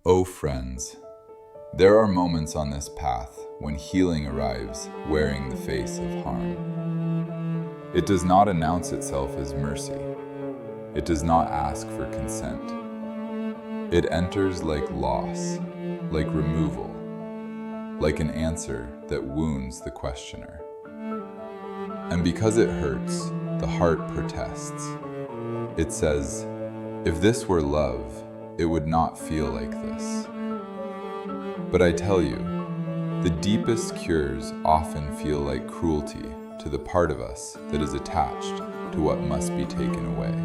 Oh friends, there are moments on this path when healing arrives wearing the face of harm. It does not announce itself as mercy. It does not ask for consent. It enters like loss, like removal, like an answer that wounds the questioner. And because it hurts, the heart protests. It says, if this were love, it would not feel like this. But I tell you, the deepest cures often feel like cruelty to the part of us that is attached to what must be taken away.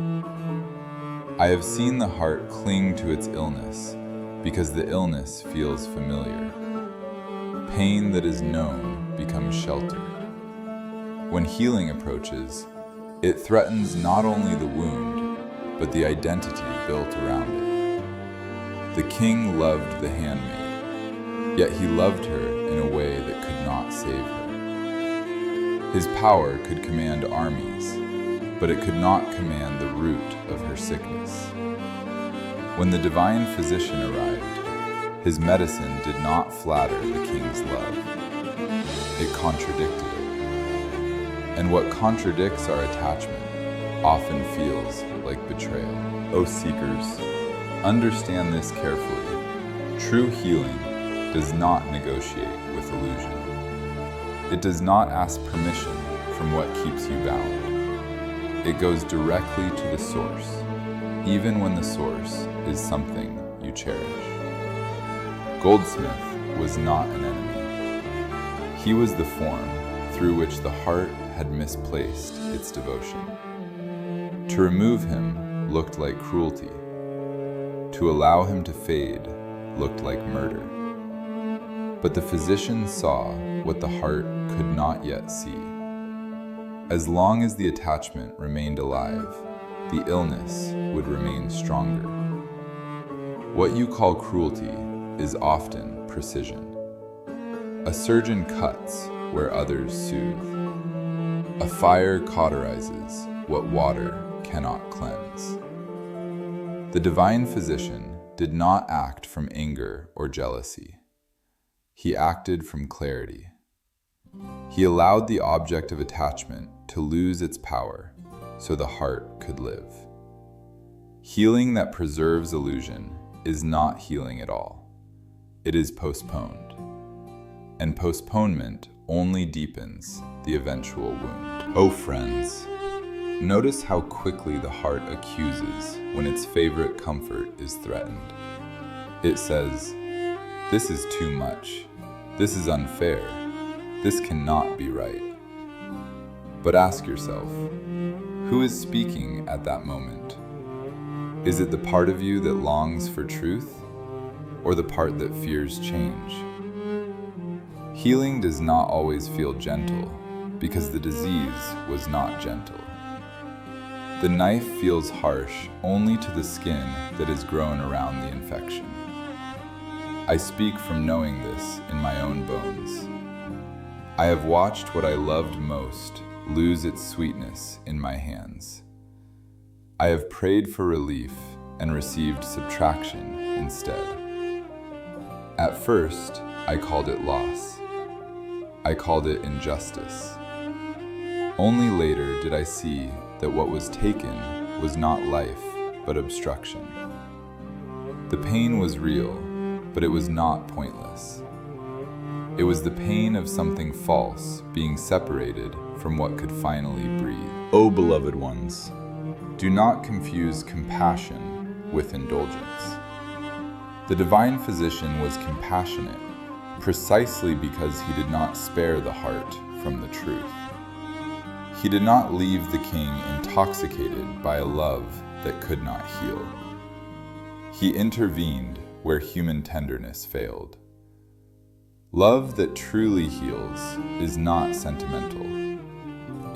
I have seen the heart cling to its illness because the illness feels familiar. Pain that is known becomes shelter. When healing approaches, it threatens not only the wound, but the identity built around it. The king loved the handmaid, yet he loved her in a way that could not save her. His power could command armies, but it could not command the root of her sickness. When the divine physician arrived, his medicine did not flatter the king's love. It contradicted it. And what contradicts our attachment often feels like betrayal. O seekers, understand this carefully. True healing does not negotiate with illusion. It does not ask permission from what keeps you bound. It goes directly to the source, even when the source is something you cherish. Goldsmith was not an enemy. He was the form through which the heart had misplaced its devotion. To remove him looked like cruelty. To allow him to fade looked like murder. But the physician saw what the heart could not yet see. As long as the attachment remained alive, the illness would remain stronger. What you call cruelty is often precision. A surgeon cuts where others soothe. A fire cauterizes what water cannot cleanse. The divine physician did not act from anger or jealousy. He acted from clarity. He allowed the object of attachment to lose its power so the heart could live. Healing that preserves illusion is not healing at all. It is postponed. And postponement only deepens the eventual wound. Oh friends, notice how quickly the heart accuses when its favorite comfort is threatened. It says, this is too much. This is unfair. This cannot be right. But ask yourself, who is speaking at that moment? Is it the part of you that longs for truth, or the part that fears change? Healing does not always feel gentle, because the disease was not gentle. The knife feels harsh only to the skin that is grown around the infection. I speak from knowing this in my own bones. I have watched what I loved most lose its sweetness in my hands. I have prayed for relief and received subtraction instead. At first, I called it loss. I called it injustice. Only later did I see that what was taken was not life, but obstruction. The pain was real, but it was not pointless. It was the pain of something false being separated from what could finally breathe. O beloved ones, do not confuse compassion with indulgence. The divine physician was compassionate precisely because he did not spare the heart from the truth. He did not leave the king intoxicated by a love that could not heal. He intervened where human tenderness failed. Love that truly heals is not sentimental.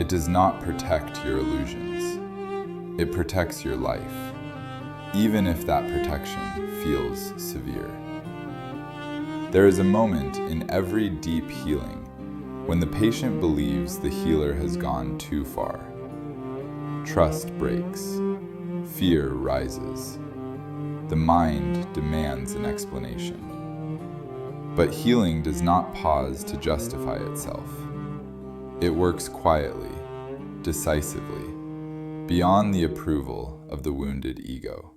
It does not protect your illusions. It protects your life, even if that protection feels severe. There is a moment in every deep healing when the patient believes the healer has gone too far. Trust breaks. Fear rises. the mind demands an explanation. But healing does not pause to justify itself. It works quietly, decisively, beyond the approval of the wounded ego.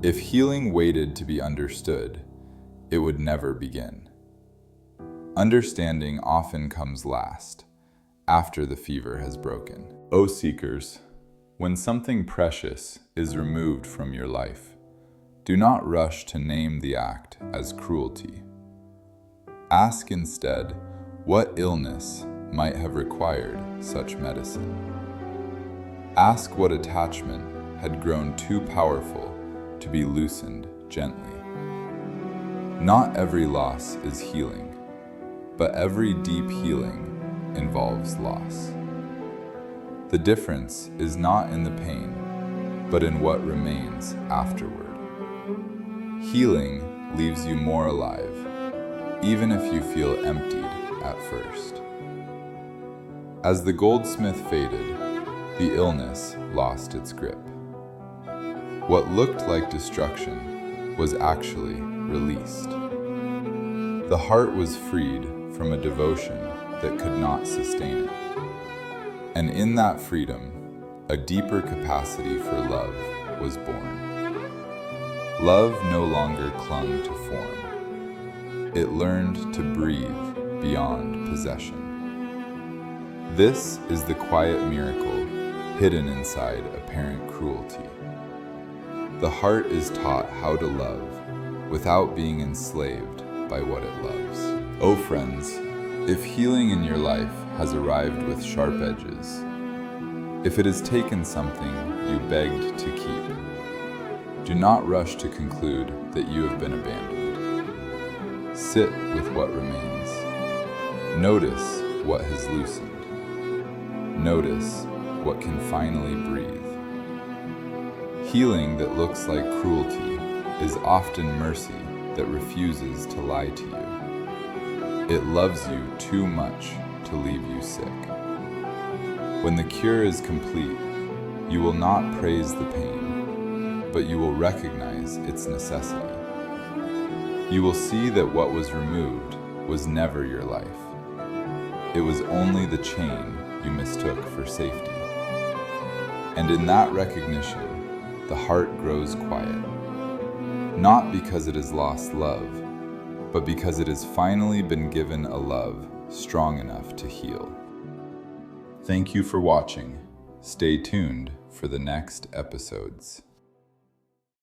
If healing waited to be understood, it would never begin. Understanding often comes last, after the fever has broken. O seekers, when something precious is removed from your life, do not rush to name the act as cruelty. Ask instead, what illness might have required such medicine? Ask what attachment had grown too powerful to be loosened gently. Not every loss is healing, but every deep healing involves loss. The difference is not in the pain, but in what remains afterward. Healing leaves you more alive, even if you feel emptied at first. As the goldsmith faded, the illness lost its grip. What looked like destruction was actually released. The heart was freed from a devotion that could not sustain it. And in that freedom, a deeper capacity for love was born. Love no longer clung to form. It learned to breathe beyond possession. This is the quiet miracle hidden inside apparent cruelty. The heart is taught how to love without being enslaved by what it loves. Oh friends, if healing in your life has arrived with sharp edges, if it has taken something you begged to keep, do not rush to conclude that you have been abandoned. Sit with what remains. Notice what has loosened. Notice what can finally breathe. Healing that looks like cruelty is often mercy that refuses to lie to you. It loves you too much to leave you sick. When the cure is complete, you will not praise the pain, but you will recognize its necessity. You will see that what was removed was never your life. It was only the chain you mistook for safety. And in that recognition, the heart grows quiet, not because it has lost love, but because it has finally been given a love strong enough to heal. Thank you for watching. Stay tuned for the next episodes.